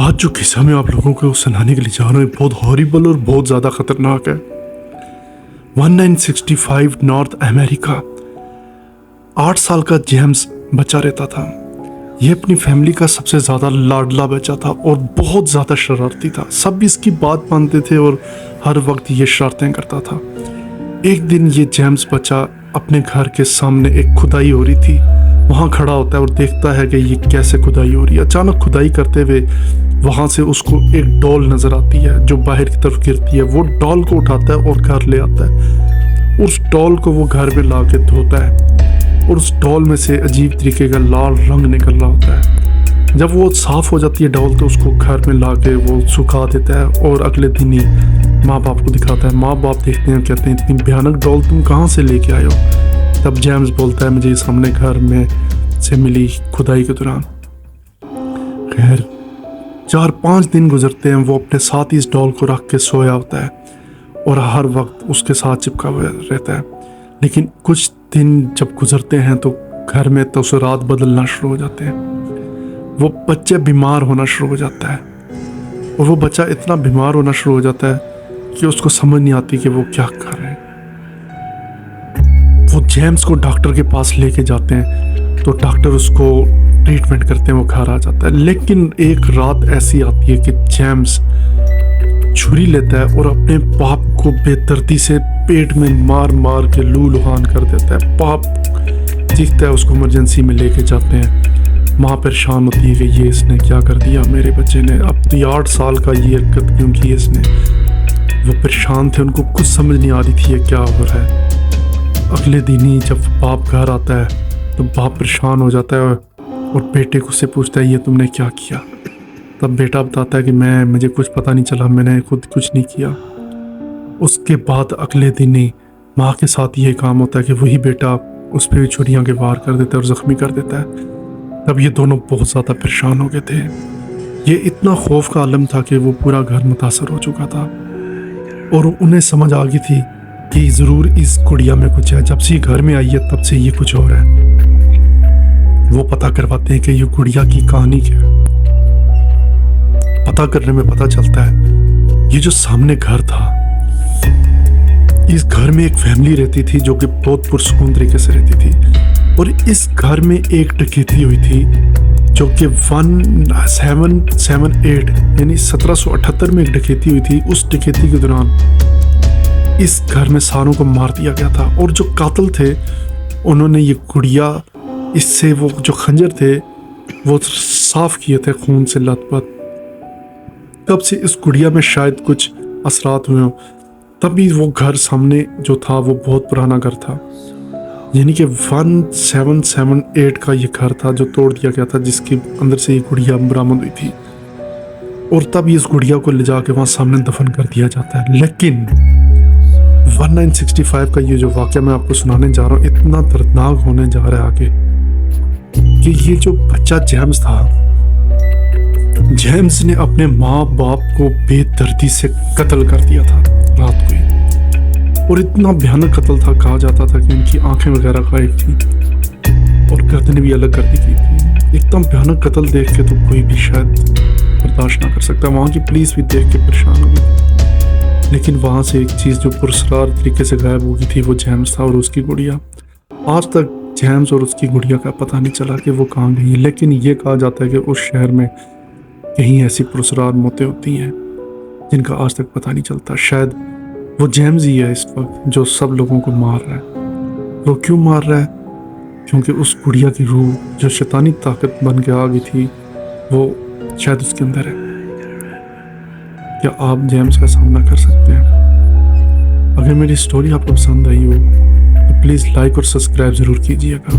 आज जो किस्सा मैं आप लोगों को सुनाने के लिए जा रहा हूँ बहुत हॉरिबल और बहुत ज़्यादा ख़तरनाक है। 1965 नॉर्थ अमेरिका। 8 साल का जेम्स बच्चा रहता था। ये अपनी फैमिली का सबसे ज़्यादा लाडला बच्चा था और बहुत ज़्यादा शरारती था। सब इसकी बात मानते थे और हर वक्त ये शरारतें करता था। एक दिन ये जेम्स बच्चा अपने घर के सामने एक खुदाई हो रही थी, वहाँ खड़ा होता है और देखता है कि ये कैसे खुदाई हो रही है। अचानक खुदाई करते हुए वहाँ से उसको एक डॉल नज़र आती है जो बाहर की तरफ गिरती है। वो डॉल को उठाता है और घर ले आता है। उस डॉल को वो घर में ला के धोता है और उस डॉल में से अजीब तरीके का लाल रंग निकल रहा होता है। जब वो साफ़ हो जाती है डॉल तो उसको घर में ला के वो सुखा देता है और अगले दिन ही माँ बाप को दिखाता है। माँ बाप देखते हैं, कहते हैं इतनी भयानक डॉल तुम कहाँ से लेके आए हो। तब जेम्स बोलता है मुझे सामने घर में से मिली खुदाई के दौरान। खैर 4-5 दिन गुजरते हैं। वो अपने साथ ही इस डॉल को रख के सोया होता है और हर वक्त उसके साथ चिपका हुआ रहता है। लेकिन कुछ दिन जब गुजरते हैं तो घर में तो उसे रात बदलना शुरू हो जाते हैं। वो बच्चे बीमार होना शुरू हो जाता है और वो बच्चा इतना बीमार होना शुरू हो जाता है कि उसको समझ नहीं आती कि वो क्या कर रहे हैं। वो जेम्स को डॉक्टर के पास लेके जाते हैं तो डॉक्टर उसको ट्रीटमेंट करते हैं, वो घर आ जाता है। लेकिन एक रात ऐसी आती है कि जेम्स छुरी लेता है और अपने बाप को बेदर्दी से पेट में मार मार के लूलुहान कर देता है। बाप दिखता है, उसको इमरजेंसी में लेके जाते हैं। माँ परेशान होती है कि ये इसने क्या कर दिया मेरे बच्चे ने, अब 8 साल का ये हरकत क्यों की इसने। वो परेशान थे, उनको कुछ समझ नहीं आ रही थी ये क्या हो रहा है। अगले दिन ही जब बाप घर आता है तो बाप परेशान हो जाता है और बेटे को से पूछता है ये तुमने क्या किया। तब बेटा बताता है कि मुझे कुछ पता नहीं चला, मैंने खुद कुछ नहीं किया। उसके बाद अगले दिन ही माँ के साथ ये काम होता है कि वही बेटा उस पर भी छुरियाँ के वार कर देता है और ज़ख्मी कर देता है। तब ये दोनों बहुत ज़्यादा परेशान हो गए थे। ये इतना खौफ का आलम था कि वो पूरा घर मुतासर हो चुका था और उन्हें समझ आ गई थी कि ज़रूर इस गुड़िया में कुछ है। जब से ये घर में आई है तब से ये कुछ हो रहा है। वो पता करवाते हैं कि ये गुड़िया की कहानी क्या है। पता करने में पता चलता है ये जो सामने घर था, इस घर में एक फैमिली रहती थी जो कि बहुत पुरसुकून तरीके से रहती थी। और इस घर में एक डकैती हुई थी जो कि 1778 यानी 1778 में एक डकैती हुई थी। उस डकैती के दौरान इस घर में सारों को मार दिया गया था और जो कातिल थे उन्होंने ये गुड़िया, इससे वो जो खंजर थे वो साफ किए थे खून से लथपथ। तब से इस गुड़िया में शायद कुछ असरात हुए हों। तभी वो घर सामने जो था वो बहुत पुराना घर था, यानी कि 1778 का ये घर था जो तोड़ दिया गया था, जिसके अंदर से ये गुड़िया बरामद हुई थी। और तब इस गुड़िया को ले जाके वहाँ सामने दफन कर दिया जाता है। लेकिन 1965 का ये जो वाक़या मैं आपको सुनाने जा रहा हूँ इतना दर्दनाक होने जा रहा है आगे कि ये जो बच्चा जेम्स था, जेम्स ने अपने माँ बाप को बेदर्दी से कत्ल कर दिया था रात को ही। और इतना भयानक कत्ल था, कहा जाता था कि इनकी आंखें वगैरह गायब थी और गर्दनें भी अलग कर दी गई थी। एकदम भयानक कत्ल देख के तो कोई भी शायद बर्दाश्त ना कर सकता। वहाँ की पुलिस भी देख के परेशान हो गई। लेकिन वहाँ से एक चीज़ जो पुरस्कार तरीके से गायब हो गई थी वो जेम्स था और उसकी गुड़िया। आज तक जेम्स और उसकी गुड़िया का पता नहीं चला कि वो कहाँ गई है। लेकिन ये कहा जाता है कि उस शहर में कहीं ऐसी पुरस्कार मौतें होती हैं जिनका आज तक पता नहीं चलता। शायद वो जेम्स ही है इस वक्त जो सब लोगों को मार रहा है। वो क्यों मार रहा है? क्योंकि उस गुड़िया की रूह जो शैतानी ताकत बन के आ गई थी वो शायद उसके अंदर है। क्या आप जेम्स का सामना कर सकते हैं? अगर मेरी स्टोरी आपको पसंद आई हो तो प्लीज़ लाइक और सब्सक्राइब ज़रूर कीजिएगा।